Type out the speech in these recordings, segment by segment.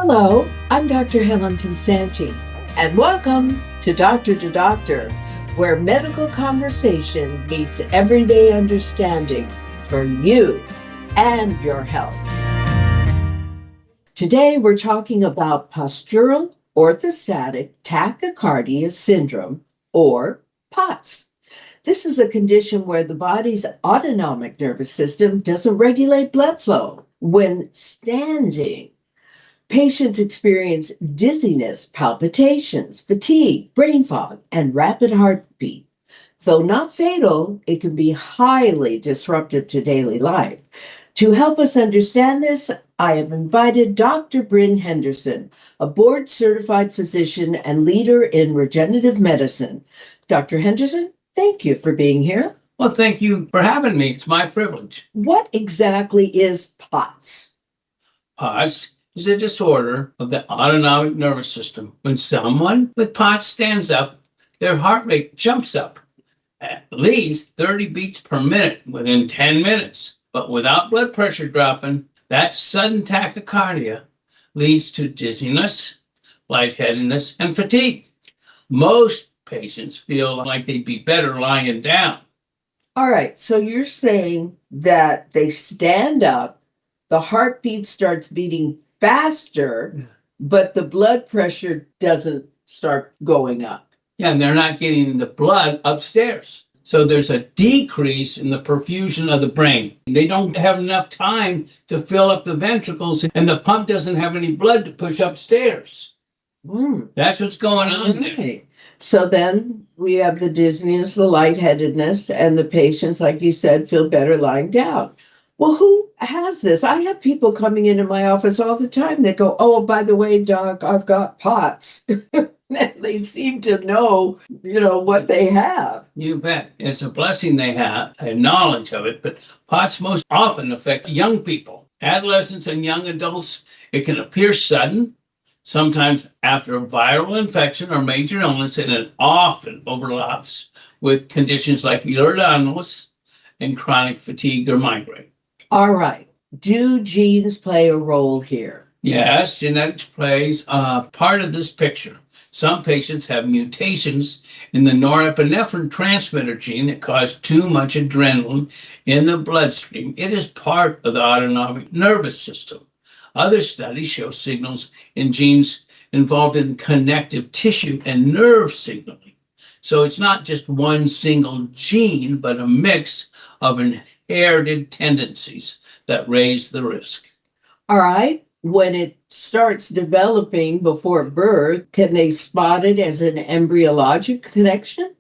Hello, I'm Dr. Helen PENSANTI, and welcome to Doctor, where medical conversation meets everyday understanding for you and your health. Today, we're talking about postural orthostatic tachycardia syndrome, or POTS. This is a condition where the body's autonomic nervous system doesn't regulate blood flow when standing. Patients experience dizziness, palpitations, fatigue, brain fog, and rapid heartbeat. Though not fatal, it can be highly disruptive to daily life. To help us understand this, I have invited Dr. Bryn Henderson, a board-certified physician and leader in regenerative medicine. Dr. Henderson, thank you for being here. Well, thank you for having me. It's my privilege. What exactly is POTS? POTS is a disorder of the autonomic nervous system. When someone with POTS stands up, their heart rate jumps up at least 30 beats per minute within 10 minutes. But without blood pressure dropping, that sudden tachycardia leads to dizziness, lightheadedness, and fatigue. Most patients feel like they'd be better lying down. All right, so you're saying that they stand up, the heartbeat starts beating faster, but the blood pressure doesn't start going up. Yeah, and they're not getting the blood upstairs. So there's a decrease in the perfusion of the brain. They don't have enough time to fill up the ventricles, and the pump doesn't have any blood to push upstairs. That's what's going on there. So then we have the dizziness, the lightheadedness, and the patients, like you said, feel better lying down. Well, who has this? I have people coming into my office all the time that go, "Oh, by the way, doc, I've got POTS." They seem to know, what they have. You bet. It's a blessing they have and knowledge of it, but POTS most often affect young people, adolescents and young adults. It can appear sudden, sometimes after a viral infection or major illness, and it often overlaps with conditions like ehlers and chronic fatigue or migraine. All right. Do genes play a role here? Yes, genetics plays a part of this picture. Some patients have mutations in the norepinephrine transmitter gene that cause too much adrenaline in the bloodstream. It is part of the autonomic nervous system. Other studies show signals in genes involved in connective tissue and nerve signaling. So it's not just one single gene, but a mix of inherited tendencies that raise the risk. All right. When it starts developing before birth, can they spot it as an embryologic connection?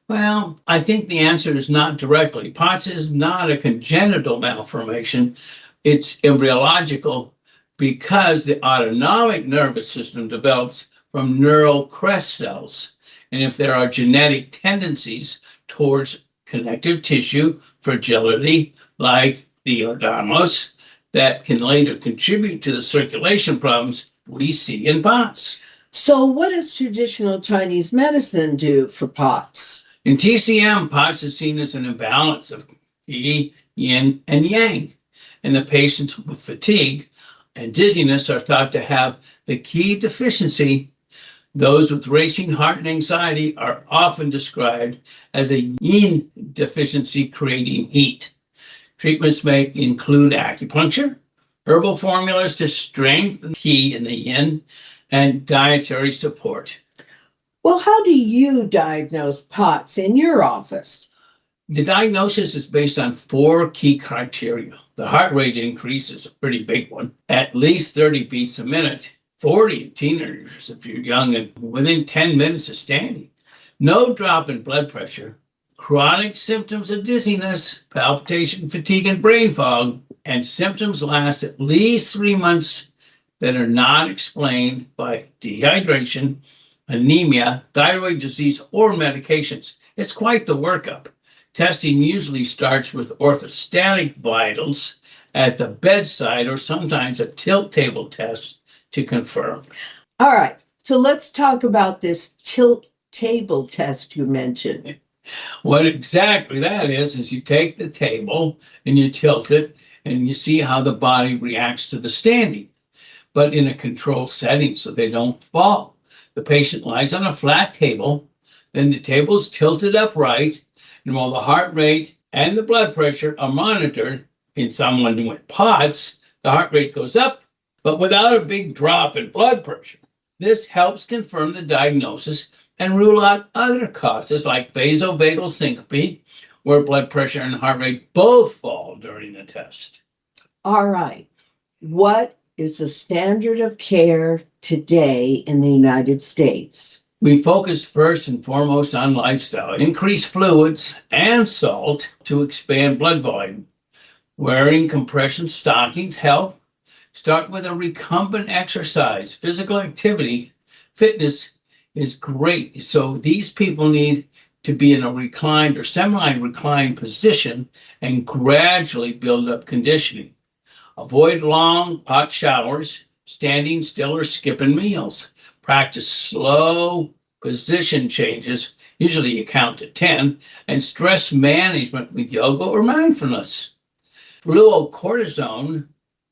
Well, I think the answer is not directly. POTS is not a congenital malformation. It's embryological because the autonomic nervous system develops from neural crest cells. And if there are genetic tendencies towards connective tissue fragility, like the ehlers, that can later contribute to the circulation problems we see in POTS. So what does traditional Chinese medicine do for POTS? In TCM, POTS is seen as an imbalance of Qi, Yin, and Yang. And the patients with fatigue and dizziness are thought to have the Qi deficiency. Those with racing heart and anxiety are often described as a Yin deficiency creating heat. Treatments may include acupuncture, herbal formulas to strengthen Qi in the Yin, and dietary support. Well, how do you diagnose POTS in your office? The diagnosis is based on 4 key criteria. The heart rate increase is a pretty big one, at least 30 beats a minute, 40 in teenagers if you're young, and within 10 minutes of standing. No drop in blood pressure, chronic symptoms of dizziness, palpitation, fatigue, and brain fog, and symptoms last at least 3 months that are not explained by dehydration, anemia, thyroid disease, or medications. It's quite the workup. Testing usually starts with orthostatic vitals at the bedside or sometimes a tilt table test to confirm. All right, so let's talk about this tilt table test you mentioned. What exactly that is you take the table and you tilt it and you see how the body reacts to the standing. but in a controlled setting so they don't fall. The patient lies on a flat table, then the table is tilted upright, and while the heart rate and the blood pressure are monitored in someone with POTS, the heart rate goes up, but without a big drop in blood pressure. This helps confirm the diagnosis and rule out other causes like vasovagal syncope, where blood pressure and heart rate both fall during the test. All right. What is the standard of care today in the United States? We focus first and foremost on lifestyle, increase fluids and salt to expand blood volume. Wearing compression stockings help. Start with a recumbent exercise. Physical activity, fitness is great. So these people need to be in a reclined or semi-reclined position and gradually build up conditioning. Avoid long, hot showers, standing still or skipping meals. Practice slow position changes, usually you count to 10, and stress management with yoga or mindfulness. Fluocortisone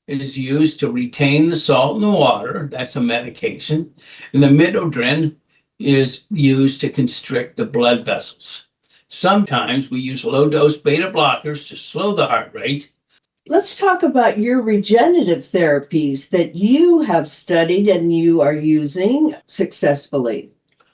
is used to retain the salt in the water. That's a medication. And the midodrine is used to constrict the blood vessels. Sometimes we use low-dose beta blockers to slow the heart rate. Let's talk about your regenerative therapies that you have studied and you are using successfully.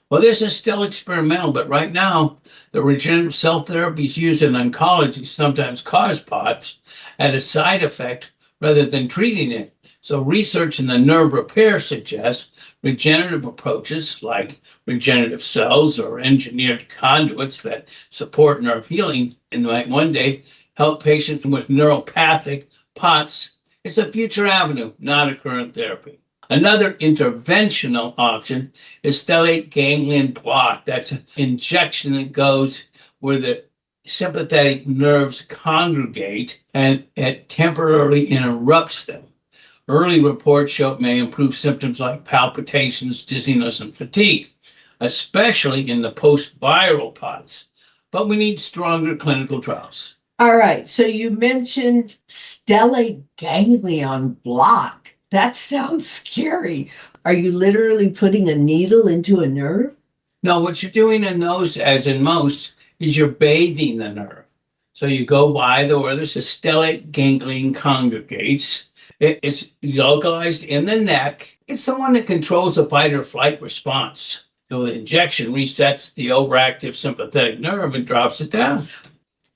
Well, this is still experimental, but right now, the regenerative cell therapies used in oncology sometimes cause POTS as a side effect rather than treating it. So research in the nerve repair suggests regenerative approaches like regenerative cells or engineered conduits that support nerve healing and might one day help patients with neuropathic POTS. It's a future avenue, not a current therapy. Another interventional option is stellate ganglion block. That's an injection that goes where the sympathetic nerves congregate and it temporarily interrupts them. Early reports show it may improve symptoms like palpitations, dizziness, and fatigue, especially in the post-viral POTS. But we need stronger clinical trials. All right. So you mentioned stellate ganglion block. That sounds scary. Are you literally putting a needle into a nerve? No, what you're doing in those, as in most, is you're bathing the nerve. So you go by where the stellate ganglion congregates. It's localized in the neck. It's the one that controls the fight or flight response. So the injection resets the overactive sympathetic nerve and drops it down.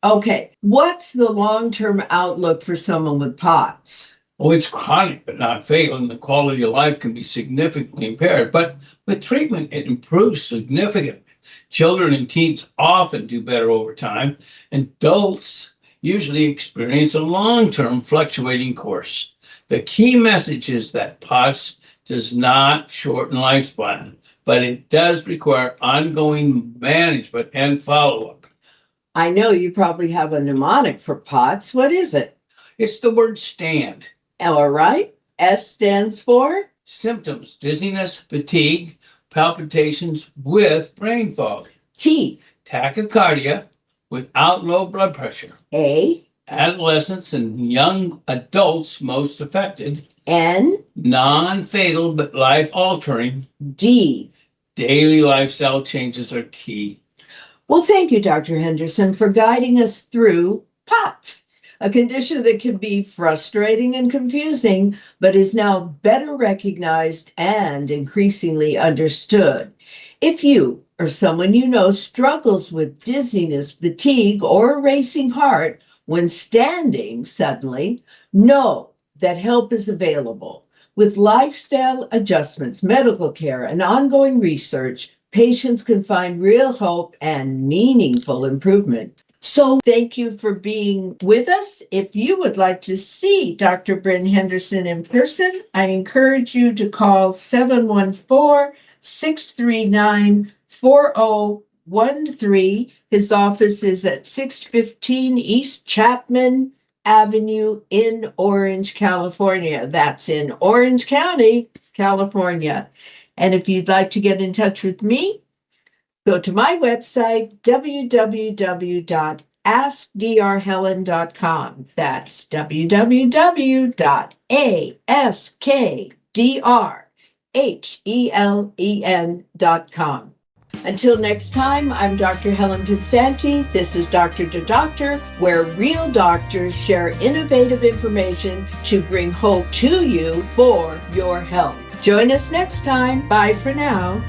Okay. What's the long-term outlook for someone with POTS? Oh, it's chronic but not fatal, and the quality of life can be significantly impaired. But with treatment, it improves significantly. Children and teens often do better over time. Adults usually experience a long-term fluctuating course. The key message is that POTS does not shorten lifespan, but it does require ongoing management and follow-up. I know you probably have a mnemonic for POTS. What is it? It's the word STAND. All right. S stands for? Symptoms: dizziness, fatigue, palpitations with brain fog. T. Tachycardia without low blood pressure. A. Adolescents and young adults most affected. N. Non-fatal but life-altering. D. Daily lifestyle changes are key. Well, thank you, Dr. Henderson, for guiding us through POTS, a condition that can be frustrating and confusing, but is now better recognized and increasingly understood. If you or someone you know struggles with dizziness, fatigue, or a racing heart when standing suddenly, know that help is available. With lifestyle adjustments, medical care, and ongoing research, patients can find real hope and meaningful improvement. So thank you for being with us. If you would like to see Dr. Bryn Henderson in person, I encourage you to call 714-639-4013. His office is at 615 East Chapman Avenue in Orange, California. That's in Orange County, California. And if you'd like to get in touch with me, go to my website, www.askdrhelen.com. That's www.askdrhelen.com. DRHELEN.com. Until next time, I'm Dr. Helen PENSANTI. This is Doctor to Doctor, where real doctors share innovative information to bring hope to you for your health. Join us next time. Bye for now.